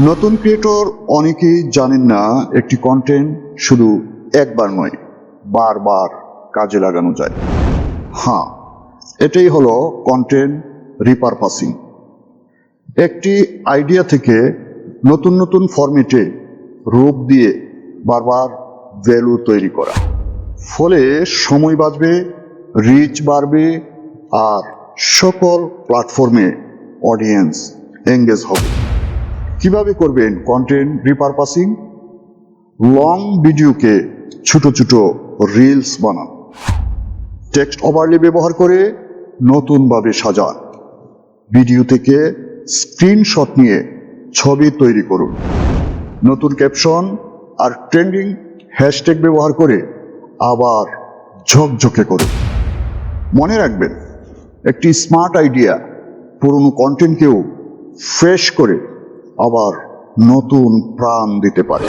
নতুন ক্রিয়েটর অনেকেই জানেন না একটি কন্টেন্ট শুধু একবার নয়, বারবার কাজে লাগানো যায়। হ্যাঁ, এটাই হলো কন্টেন্ট রিপারপাসিং। একটি আইডিয়া থেকে নতুন নতুন ফরম্যাটে রূপ দিয়ে বারবার ভ্যালু তৈরি করা, ফলে সময় বাঁচবে, রিচ বাড়বে, আর সকল প্ল্যাটফর্মে অডিয়েন্স এঙ্গেজ হবে। কিভাবে করবেন কন্টেন্ট রিপারপাসিং? লং ভিডিওকে ছোট ছোট রিলস বানান, টেক্সট ওভারলে ব্যবহার করে নতুনভাবে সাজান, ভিডিও থেকে স্ক্রিনশট নিয়ে ছবি তৈরি করুন, নতুন ক্যাপশন আর ট্রেন্ডিং হ্যাশট্যাগ ব্যবহার করে আবার ঝকঝকে করুন। মনে রাখবেন, একটি স্মার্ট আইডিয়া পুরনো কন্টেন্টকেও ফ্রেশ করে আবার নতুন প্রাণ দিতে পারে।